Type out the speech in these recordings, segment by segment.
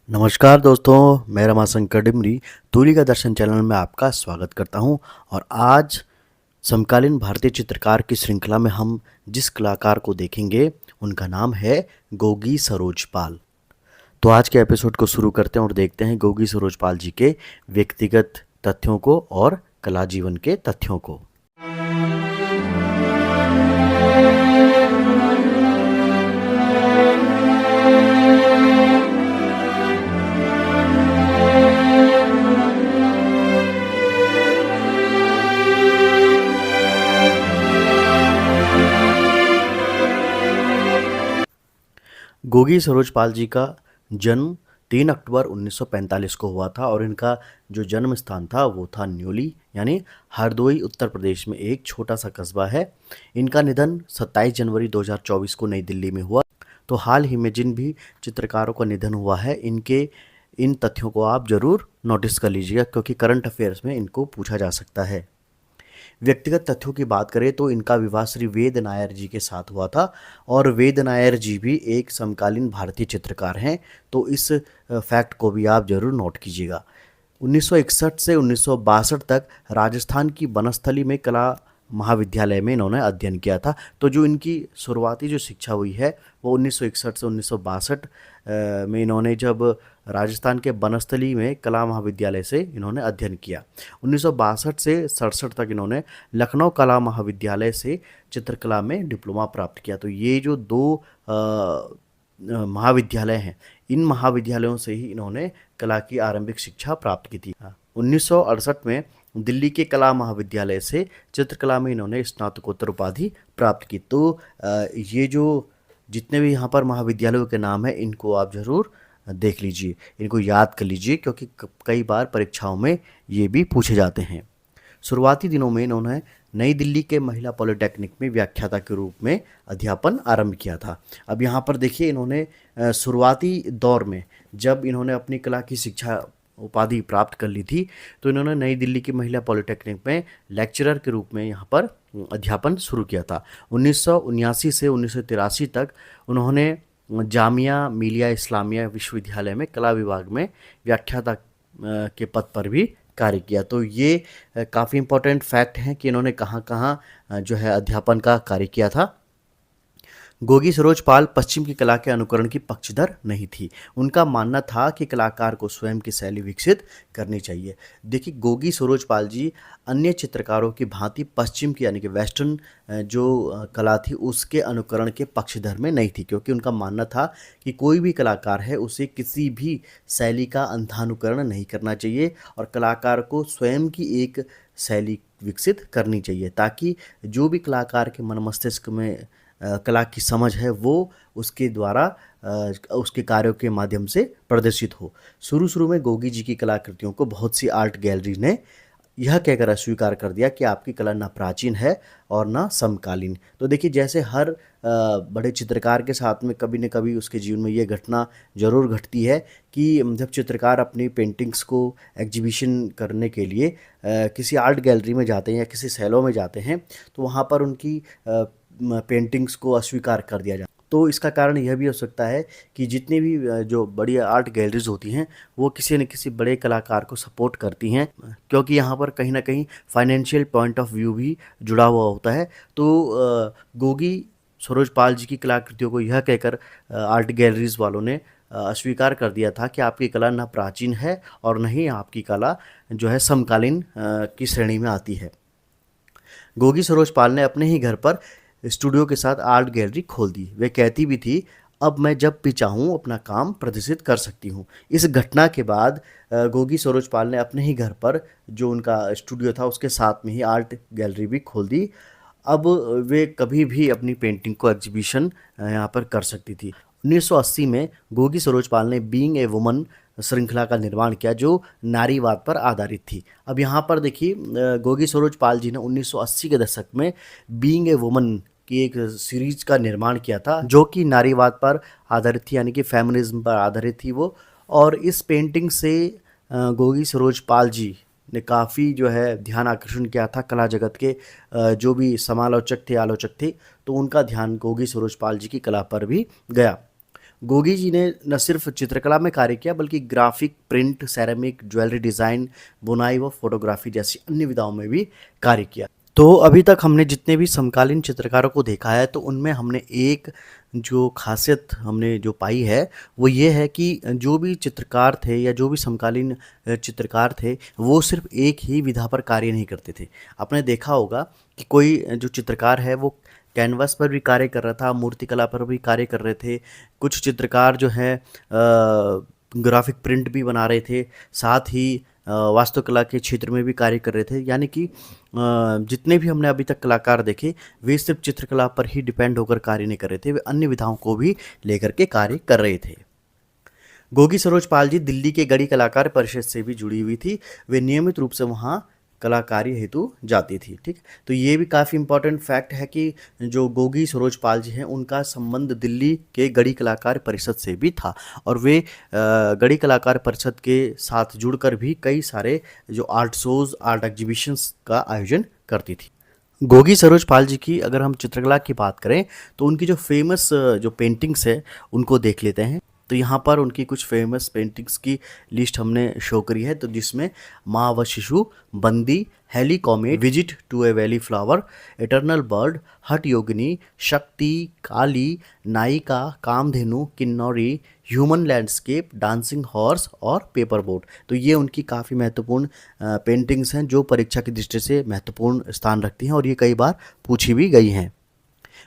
नमस्कार दोस्तों, मैं रमाशंकर डिमरी दूरी का दर्शन चैनल में आपका स्वागत करता हूं। और आज समकालीन भारतीय चित्रकार की श्रृंखला में हम जिस कलाकार को देखेंगे उनका नाम है गोगी सरोज पाल। तो आज के एपिसोड को शुरू करते हैं और देखते हैं गोगी सरोज पाल जी के व्यक्तिगत तथ्यों को और कला जीवन के तथ्यों को। गोगी सरोज पाल जी का जन्म 3 अक्टूबर 1945 को हुआ था और इनका जो जन्म स्थान था वो था न्योली यानी हरदोई उत्तर प्रदेश में एक छोटा सा कस्बा है। इनका निधन 27 जनवरी 2024 को नई दिल्ली में हुआ। तो हाल ही में जिन भी चित्रकारों का निधन हुआ है इनके इन तथ्यों को आप ज़रूर नोटिस कर लीजिएगा, क्योंकि करंट अफेयर्स में इनको पूछा जा सकता है। व्यक्तिगत तथ्यों की बात करें तो इनका विवाह श्री वेद नायर जी के साथ हुआ था और वेद नायर जी भी एक समकालीन भारतीय चित्रकार हैं। तो इस फैक्ट को भी आप जरूर नोट कीजिएगा। 1961 से 1962 तक राजस्थान की बनस्थली में कला महाविद्यालय में इन्होंने अध्ययन किया था। तो जो इनकी शुरुआती जो शिक्षा हुई है वो 1961 से 1962 में इन्होंने जब राजस्थान के बनस्थली में कला महाविद्यालय से इन्होंने अध्ययन किया। 1962 से 67 तक इन्होंने लखनऊ कला महाविद्यालय से चित्रकला में डिप्लोमा प्राप्त किया। तो ये जो दो महाविद्यालय हैं, इन महाविद्यालयों से ही इन्होंने कला की आरंभिक शिक्षा प्राप्त की थी। 1968 में दिल्ली के कला महाविद्यालय से चित्रकला में इन्होंने स्नातकोत्तर उपाधि प्राप्त की। तो ये जो जितने भी यहाँ पर महाविद्यालयों के नाम हैं इनको आप ज़रूर देख लीजिए, इनको याद कर लीजिए, क्योंकि कई बार परीक्षाओं में ये भी पूछे जाते हैं। शुरुआती दिनों में इन्होंने नई दिल्ली के महिला पॉलिटेक्निक में व्याख्याता के रूप में अध्यापन आरंभ किया था। अब यहाँ पर देखिए, इन्होंने शुरुआती दौर में जब इन्होंने अपनी कला की शिक्षा उपाधि प्राप्त कर ली थी तो इन्होंने नई दिल्ली की महिला पॉलिटेक्निक में लेक्चरर के रूप में यहाँ पर अध्यापन शुरू किया था। 1979 से 1983 तक उन्होंने जामिया मिलिया इस्लामिया विश्वविद्यालय में कला विभाग में व्याख्याता के पद पर भी कार्य किया। तो ये काफ़ी इम्पोर्टेंट फैक्ट हैं कि इन्होंने कहाँ कहाँ जो है अध्यापन का कार्य किया था। गोगी सरोज पाल पश्चिम की कला के अनुकरण की पक्षधर नहीं थी। उनका मानना था कि कलाकार को स्वयं की शैली विकसित करनी चाहिए। देखिए, गोगी सरोज पाल जी अन्य चित्रकारों की भांति पश्चिम की यानी कि वेस्टर्न जो कला थी उसके अनुकरण के पक्षधर में नहीं थी, क्योंकि उनका मानना था कि कोई भी कलाकार है उसे किसी भी शैली का अंधानुकरण नहीं करना चाहिए और कलाकार को स्वयं की एक शैली विकसित करनी चाहिए, ताकि जो भी कलाकार के मन मस्तिष्क में कला की समझ है वो उसके द्वारा उसके कार्यों के माध्यम से प्रदर्शित हो। शुरू शुरू में गोगी जी की कलाकृतियों को बहुत सी आर्ट गैलरी ने यह कहकर अस्वीकार कर दिया कि आपकी कला ना प्राचीन है और ना समकालीन। तो देखिए, जैसे हर बड़े चित्रकार के साथ में कभी न कभी उसके जीवन में ये घटना ज़रूर घटती है कि जब चित्रकार अपनी पेंटिंग्स को एग्जीबिशन करने के लिए किसी आर्ट गैलरी में जाते हैं या किसी सैलों में जाते हैं तो वहाँ पर उनकी पेंटिंग्स को अस्वीकार कर दिया जाता है। तो इसका कारण यह भी हो सकता है कि जितनी भी जो बड़ी आर्ट गैलरीज होती हैं वो किसी न किसी बड़े कलाकार को सपोर्ट करती हैं, क्योंकि यहाँ पर कहीं ना कहीं फाइनेंशियल पॉइंट ऑफ व्यू भी जुड़ा हुआ होता है। तो गोगी सरोज पाल जी की कलाकृतियों को यह कहकर आर्ट गैलरीज वालों ने अस्वीकार कर दिया था कि आपकी कला न प्राचीन है और न ही आपकी कला जो है समकालीन की श्रेणी में आती है। गोगी सरोज पाल ने अपने ही घर पर स्टूडियो के साथ आर्ट गैलरी खोल दी। वे कहती भी थी, अब मैं जब भी चाहूँ अपना काम प्रदर्शित कर सकती हूँ। इस घटना के बाद गोगी सरोज पाल ने अपने ही घर पर जो उनका स्टूडियो था उसके साथ में ही आर्ट गैलरी भी खोल दी। अब वे कभी भी अपनी पेंटिंग को एग्जीबिशन यहाँ पर कर सकती थी। 1980 में गोगी सरोज पाल ने बीइंग ए वुमन श्रृंखला का निर्माण किया जो नारीवाद पर आधारित थी। अब यहाँ पर देखिए, गोगी सरोज पाल जी ने 1980 के दशक में बीइंग ए वुमन की एक सीरीज का निर्माण किया था जो कि नारीवाद पर आधारित थी, यानी कि फेमिनिज्म पर आधारित थी वो। और इस पेंटिंग से गोगी सरोज पाल जी ने काफ़ी जो है ध्यान आकर्षण किया था कला जगत के जो भी समालोचक थे, आलोचक थे, तो उनका ध्यान गोगी सरोज पाल जी की कला पर भी गया। गोगी जी ने न सिर्फ चित्रकला में कार्य किया बल्कि graphic, print, ceramic, jewellery design, बुनाई व फोटोग्राफी जैसी अन्य विधाओं में भी कार्य किया। तो अभी तक हमने जितने भी समकालीन चित्रकारों को देखा है तो उनमें हमने एक जो खासियत हमने जो पाई है वो ये है कि जो भी चित्रकार थे या जो भी समकालीन चित्रकार थे वो सिर्फ एक ही विधा पर कार्य नहीं करते थे। आपने देखा होगा कि कोई जो चित्रकार है वो कैनवास पर भी कार्य कर रहा था, मूर्तिकला पर भी कार्य कर रहे थे। कुछ चित्रकार जो हैं ग्राफिक प्रिंट भी बना रहे थे, साथ ही वास्तुकला के क्षेत्र में भी कार्य कर रहे थे। यानी कि जितने भी हमने अभी तक कलाकार देखे वे सिर्फ चित्रकला पर ही डिपेंड होकर कार्य नहीं कर रहे थे, वे अन्य विधाओं को भी लेकर के कार्य कर रहे थे। गोगी सरोज पाल जी दिल्ली के गढ़ी कलाकार परिषद से भी जुड़ी हुई थी। वे नियमित रूप से वहाँ कलाकारी हेतु जाती थी। ठीक, तो ये भी काफ़ी इम्पोर्टेंट फैक्ट है कि जो गोगी सरोज पाल जी हैं उनका संबंध दिल्ली के गढ़ी कलाकार परिषद से भी था और वे गढ़ी कलाकार परिषद के साथ जुड़कर भी कई सारे जो आर्ट शोज, आर्ट एग्जीबिशंस का आयोजन करती थी। गोगी सरोज पाल जी की अगर हम चित्रकला की बात करें तो उनकी जो फेमस जो पेंटिंग्स है उनको देख लेते हैं। तो यहाँ पर उनकी कुछ फेमस पेंटिंग्स की लिस्ट हमने शो करी है, तो जिसमें माँ व शिशु, बंदी, Halley comet, visit to a valley flower, eternal bird, hut योगिनी, शक्ति, काली, नायिका, कामधेनु, किन्नौरी, ह्यूमन लैंडस्केप, डांसिंग हॉर्स और पेपर बोट। तो ये उनकी काफ़ी महत्वपूर्ण पेंटिंग्स हैं जो परीक्षा की दृष्टि से महत्वपूर्ण स्थान रखती हैं और ये कई बार पूछी भी गई हैं।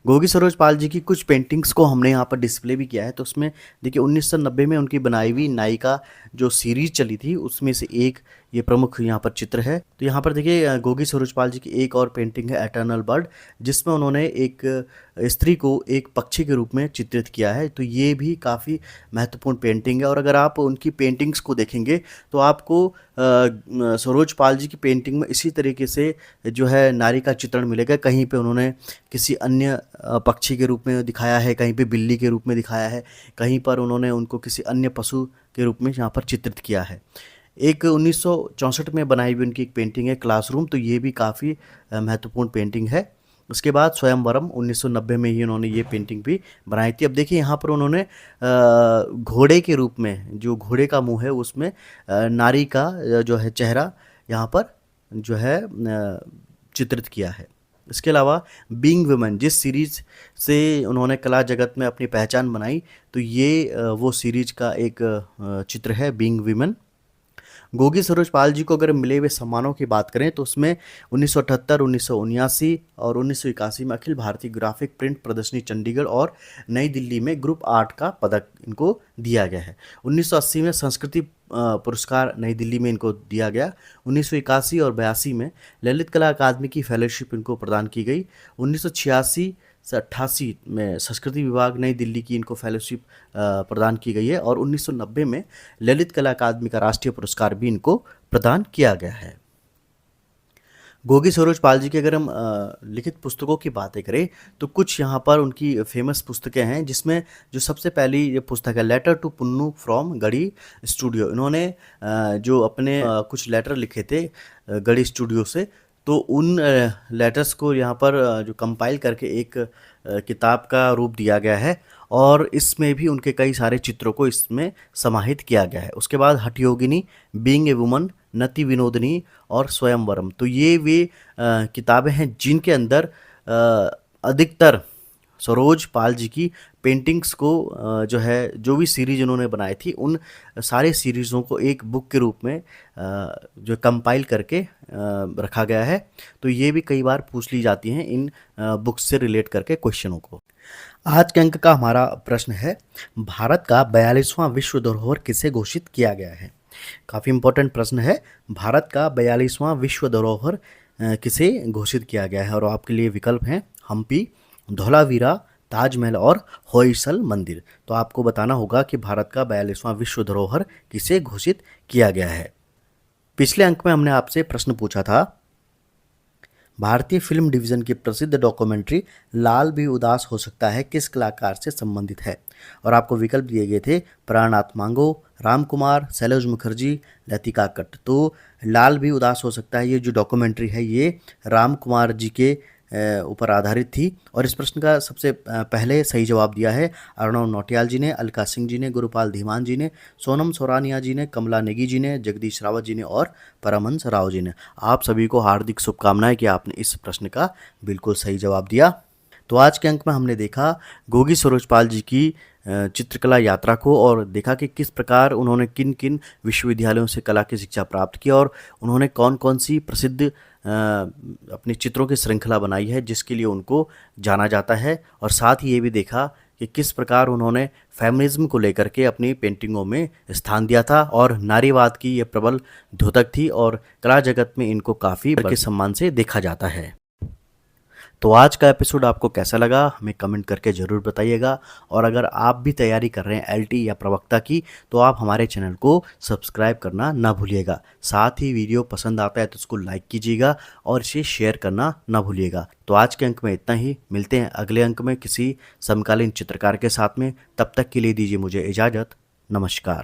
गोगी सरोज पाल जी की कुछ पेंटिंग्स को हमने यहाँ पर डिस्प्ले भी किया है। तो उसमें देखिए 1990 में उनकी बनाई हुई नायिका जो सीरीज चली थी उसमें से एक ये प्रमुख यहाँ पर चित्र है। तो यहाँ पर देखिए गोगी सरोज पाल जी की एक और पेंटिंग है एटर्नल बर्ड, जिसमें उन्होंने एक स्त्री को एक पक्षी के रूप में चित्रित किया है। तो ये भी काफ़ी महत्वपूर्ण पेंटिंग है और अगर आप उनकी पेंटिंग्स को देखेंगे तो आपको सरोज पाल जी की पेंटिंग में इसी तरीके से जो है नारी का चित्रण मिलेगा। कहीं पे उन्होंने किसी अन्य पक्षी के रूप में दिखाया है, कहीं पे बिल्ली के रूप में दिखाया है, कहीं पर उन्होंने उनको किसी अन्य पशु के रूप में यहाँ पर चित्रित किया है। एक 1964 में बनाई हुई उनकी एक पेंटिंग है क्लासरूम, तो ये भी काफ़ी महत्वपूर्ण पेंटिंग है। उसके बाद स्वयंवरम 1990 में ही उन्होंने ये पेंटिंग भी बनाई थी। अब देखिए यहाँ पर उन्होंने घोड़े के रूप में, जो घोड़े का मुंह है उसमें नारी का जो है चेहरा यहाँ पर जो है चित्रित किया है। इसके अलावा बीइंग वुमेन, जिस सीरीज से उन्होंने कला जगत में अपनी पहचान बनाई, तो ये वो सीरीज का एक चित्र है बीइंग वुमेन। गोगी सरोज पाल जी को अगर मिले हुए सम्मानों की बात करें तो उसमें 1978, 1979 और 1981 में अखिल भारतीय ग्राफिक प्रिंट प्रदर्शनी चंडीगढ़ और नई दिल्ली में ग्रुप 8 का पदक इनको दिया गया है। 1980 में संस्कृति पुरस्कार नई दिल्ली में इनको दिया गया। 1981 और 82 में ललित कला अकादमी की फेलोशिप इनको प्रदान की गई। 1986 से 88 में संस्कृति विभाग नई दिल्ली की इनको फेलोशिप प्रदान की गई है और 1990 में ललित कला अकादमी का राष्ट्रीय पुरस्कार भी इनको प्रदान किया गया है। गोगी सरोज पाल जी की अगर हम लिखित पुस्तकों की बातें करें तो कुछ यहाँ पर उनकी फेमस पुस्तकें हैं, जिसमें जो सबसे पहली ये पुस्तक है letter to Punnu from Garhi studio. इन्होंने जो अपने कुछ लेटर लिखे थे गढ़ी स्टूडियो से, तो उन लेटर्स को यहाँ पर जो कंपाइल करके एक किताब का रूप दिया गया है और इसमें भी उनके कई सारे चित्रों को इसमें समाहित किया गया है। उसके बाद हठयोगिनी, बीइंग ए वुमन, नति विनोदनी और स्वयंवरम, तो ये वे किताबें हैं जिनके अंदर अधिकतर सरोज पाल जी की पेंटिंग्स को जो है जो भी सीरीज उन्होंने बनाई थी उन सारे सीरीज़ों को एक बुक के रूप में जो कंपाइल करके रखा गया है। तो ये भी कई बार पूछ ली जाती हैं इन बुक्स से रिलेट करके क्वेश्चनों को। आज के अंक का हमारा प्रश्न है, भारत का 42वां विश्व धरोहर किसे घोषित किया गया है? काफ़ी इंपॉर्टेंट प्रश्न है। भारत का 42वां विश्व धरोहर किसे घोषित किया गया है? और आपके लिए विकल्प हैं हम्पी, धौलावीरा, ताजमहल और होयसल मंदिर। तो आपको बताना होगा कि भारत का 42वां विश्व धरोहर किसे घोषित किया गया है। पिछले अंक में हमने आपसे प्रश्न पूछा था, भारतीय फिल्म डिवीज़न की प्रसिद्ध डॉक्यूमेंट्री लाल भी उदास हो सकता है किस कलाकार से संबंधित है? और आपको विकल्प दिए गए थे प्राणनाथ मांगो, राम कुमार, शैलेश मुखर्जी, लतिका कट्ट। तो लाल भी उदास हो सकता है ये जो डॉक्यूमेंट्री है ये राम कुमार जी के ऊपर आधारित थी। और इस प्रश्न का सबसे पहले सही जवाब दिया है अर्णव नौटियाल जी ने, अलका सिंह जी ने, गुरुपाल धीमान जी ने, सोनम सोरानिया जी ने, कमला नेगी जी ने, जगदीश रावत जी ने और परमहंस राव जी ने। आप सभी को हार्दिक शुभकामनाएं कि आपने इस प्रश्न का बिल्कुल सही जवाब दिया। तो आज के अंक में हमने देखा गोगी सरोजपाल जी की चित्रकला यात्रा को और देखा कि किस प्रकार उन्होंने किन किन विश्वविद्यालयों से कला की शिक्षा प्राप्त की और उन्होंने कौन कौन सी प्रसिद्ध अपनी चित्रों की श्रृंखला बनाई है जिसके लिए उनको जाना जाता है। और साथ ही ये भी देखा कि किस प्रकार उन्होंने फेमिनिज्म को लेकर के अपनी पेंटिंगों में स्थान दिया था और नारीवाद की ये प्रबल द्योतक थी और कला जगत में इनको काफ़ी बड़े सम्मान से देखा जाता है। तो आज का एपिसोड आपको कैसा लगा हमें कमेंट करके ज़रूर बताइएगा। और अगर आप भी तैयारी कर रहे हैं एलटी या प्रवक्ता की तो आप हमारे चैनल को सब्सक्राइब करना ना भूलिएगा। साथ ही वीडियो पसंद आता है तो उसको लाइक कीजिएगा और इसे शेयर करना ना भूलिएगा। तो आज के अंक में इतना ही, मिलते हैं अगले अंक में किसी समकालीन चित्रकार के साथ में। तब तक के लिए दीजिए मुझे इजाज़त। नमस्कार।